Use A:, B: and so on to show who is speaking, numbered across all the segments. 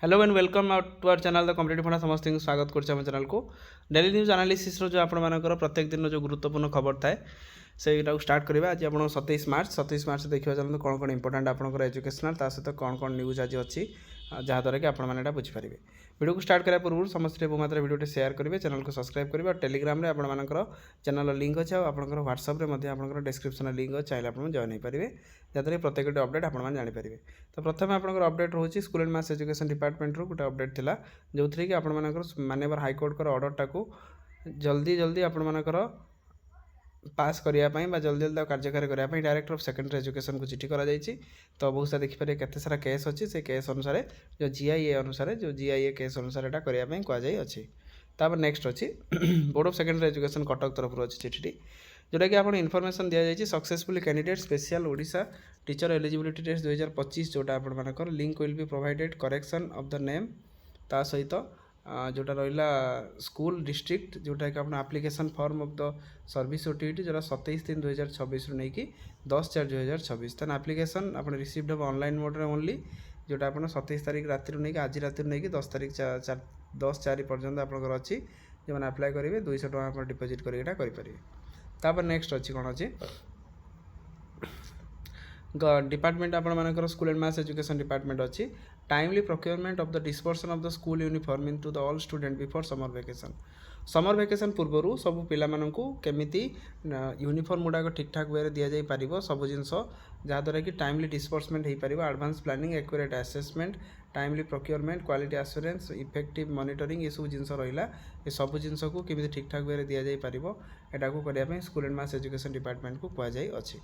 A: Hello and welcome to our channel the competitive Funda समस्त स्वागत कर चैनल को डेली न्यूज एनालिसिस जो आपर प्रत्येक दिन जो गुरुत्वपूर्ण खबर थाए से स्टार्ट करेंगे आज आप 27 मार्च देखा चलते कौन कौन इंपोर्टाट आपंकर एजुकेशनल सहित कौन कौन न्यूज आज अच्छी जहाँद्वारा कि आपने बुझीपारे वीडियो को स्टार्ट करा पूर्व समस्त मात्रा वीडियो शेयर करेंगे चैनल को सब्सक्राइब करेंगे और टेलीग्राम में आपर चैनल लिंक अच्छे और आपंकर व्हाट्सएप आप डिस्क्रिप्शन लिंक चाहिए आप जॉइन हो पारे जहाँद्वारा प्रत्येक अपडेट आपने जानीपारे। तो प्रथम आपंकर अपडेट रोचे school and mass education department गोटे अपडेट था जो थी कि आपर माननीय हाइकोर्ट ऑर्डरटा को जल्दी जल्दी आपर पास करने जल्दी जल्दी कार्यकारी करने डायरेक्टर ऑफ सेकेंडरी एजुकेशन को चिठी करा तो बहुत सारा देखिए केते सारा केस अच्छी से केस अनुसार जो जीआईए अनुसार जो जीआईए केस अनुसार यहाँ करने कहुई तापर नेक्स्ट अच्छी board of secondary education Cuttack तरफ अच्छी चिठी जोटा कि आपको इनफॉरमेशन दि जाएगी successful candidate special Odisha teacher eligibility test 2025 जोटा आपर link will be provided correction of the name ता सहित जोटा रहा स्कूल डिस्ट्रिक्ट जोटा कि अपना application form of the service OTT जोटा 27/3/2026 नहीं कि 10/4/2026 तेन एप्लिकेशन आप रिसीव्ड हम ऑनलाइन मोड में ओनली जोटा आप 27 तारीख राति नहीं कि आज राति नहीं कि 10 तारीख 10/4 पर्यटन आपंकर अच्छी जो मैंने अप्लाई करेंगे 200 टका आप डिपोजिट करेंगे तापर नेक्स्ट अच्छी कौन अच्छी डिपार्टमेंट आपर school and mass education department अच्छी timely procurement of the dispersion of the school uniform into the all student before summer vacation पूर्वर सब पिला केमिति यूनिफॉर्म गुड़ाक ठीक ठाक वे दि जापर सब जिनस जहाँद्वारा कि टाइमली डिस्पर्समेंट हो पार advance planning accurate assessment timely procurement quality assurance effective monitoring ये सब जिनस रहा ये सब जिनस को केमी ठीक ठाक वे दि जापर यहाँ को करने school and mass education department को कहुई अच्छी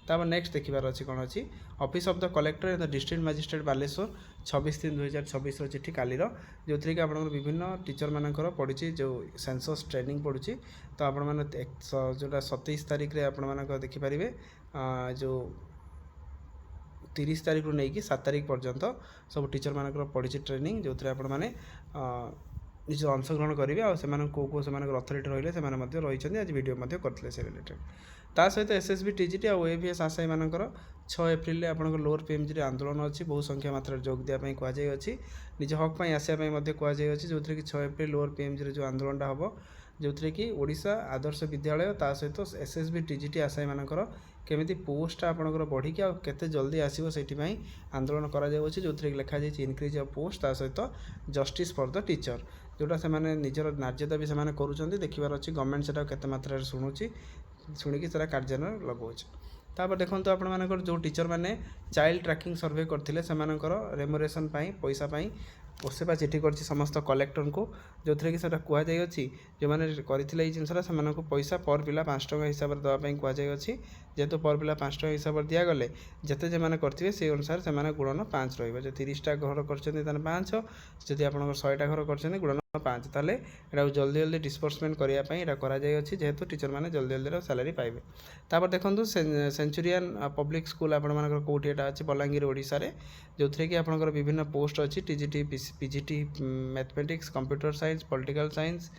A: तापर नेक्स्ट देखिबार अच्छी कौन अच्छी office of the collector and the district magistrate Baleshwar 26/3/2026 चिठी कालीर जो थी कि आप विभिन्न टीचर मानकर पड़ी जो सेंसस ट्रेनिंग पड़ी तो आपण जोटा 27 तारीख में आप देखिपारे जो 30 तारीख रू नहीं कि 7 तारीख पर्यंत सब टीचर मानकर पड़ी ट्रेनिंग जो थी आपण मैंने निज अंशग्रहण करेंगे और से अथॉरिटी रही रही आज वीडियो करते से रिलेटेड ता सहित एसएसबी टीजीटी और एवीएस आशायी मानकर 6 एप्रिल में आपंकर लोअर पीएमजी आंदोलन अच्छी बहु संख्या मात्रा जोग दियाँ कहुई निज हक आसापी कहुई जो थी कि 6 एप्रिल लोअर पीएमजी जो आंदोलन हम जो थी कि ओडिशा आदर्श विद्यालय ता सहित एसएसबी टीजीटी आशायी मानकर केमिति पोस्ट आपंकर बढ़ी आते जल्दी आसो से आंदोलन कर जो थी लिखा इनक्रिज ऑफ पोस्ट ता सहित जस्टिस फॉर द टीचर जोटा से निजर नार्यता भी से करुँच देखार अच्छी गवर्नमेंट से केते मात्रा शुणुची शुणिकी से कार्यान्वयन लगाऊँच तापर देखो आपर जो टीचर मैंने चाइल्ड ट्रैकिंग सर्वे करते रेमुनेरेशन पैसा ओसेपा चिठी कर समस्त कलेक्टर को जो थी कि कहुई जो मैंने करते जिनसा से पैसा पर पिला 5 टका हिसाब से देवाई कहुई जेहेतु पर पिला 5 टका हिसाब से दिगले जिते जो करेंगे से अनुसार से गुणन 5 रो 30टा घर कर 5 जदि आप 100टा घर कर गुणन 5 ताले यहाँ जल्दी जल्दी डिस्पर्समेंट करने कराई जेहेतु टीचर मैंने जल्दी जल्दी सैलरी पाइबे तापर देखो सेंचुरियन पब्लिक स्कूल आपर कौटी यहाँ अच्छी बलांगीर ओडिशा रे जो थी कि आपंकर विभिन्न पोस्ट अच्छी TGT PGT mathematics computer science political science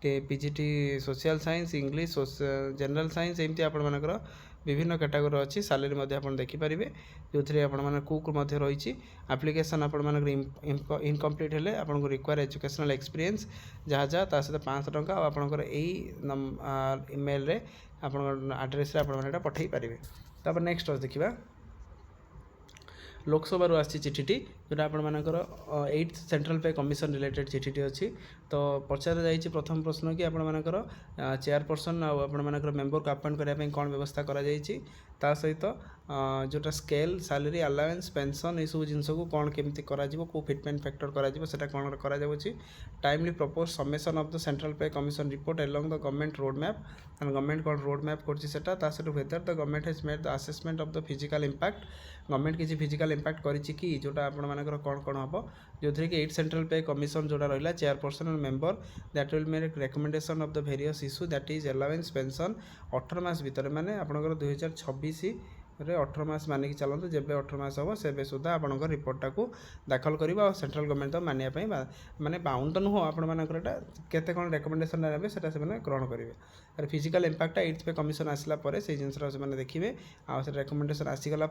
A: PGT social science English general science एमती आपर विभिन्न कैटेगोरी अच्छी सैलरी आप देखिपारे जो थी आपने कुक रही एप्लिकेशन इनकम्प्लीट हेले आपको रिक्वायर एजुकेशनल एक्सपीरियंस जहाँ जहाँ सहित 500 टका आपंकर यही ईमेल रे आप आड्रेस आप पठे पारे तापर नेक्स्ट देखा लोकसभा आसी चिठी जोटा आपर 8th सेंट्रल पे कमिशन रिलेटेड चिठी अच्छी तो पचार जाइए प्रथम प्रश्न कि आपर चेयरपर्सन आपर मेंबर को अपॉइंट करने कौन व्यवस्था करा सहित जोटा स्केल सैलरी अलावेंस पेंशन ये सब जिनस को कौन केमती कौ फिटमेंट फैक्टर करा कौन करा timely propose summation of the central पे commission report along the government road map and government कौन रोड मैप कर whether the government has made the assessment of the physical impact government किसी physical impact करी जोटा आपण कौन कौन हम जो थी कि 8 सेंट्रल पे कमिशन जोटा रहा chairperson and member that will make recommendation of the various issue that is allowance pension 18 मास भितर माने आपनकर 2026 रे 18 मास मानिक चलतु जब 18 मास हम से सुधा आपण रिपोर्टा को दाखल कर सेंट्रल गवर्नमेंट तो मानियापाई माने बाउंड तो नुह आपण मानकर केते कौन रेकमेंडेशन ने से ग्रहण करेंगे अरे फिजिकल इंपैक्ट 8th पे कमिशन आसला से जिनसर से देखिए आउ रेकमेंडेशन आसीगला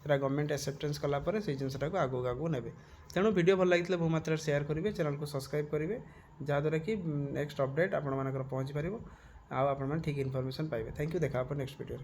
A: गवर्नमेंट एक्सेप्टेंस कलापर से जिनसा को आगू आगू ने तेणु वीडियो भल लगी बहुत मात्रा शेयर करेंगे चैनल को सब्सक्राइब करेंगे जहाँद्वारा कि नेक्स्ट अपडेट आपण मानकर पहुँची पार आप ठीक इनफॉरमेशन पाइबे। थैंक यू देखा नेक्स्ट वीडियो।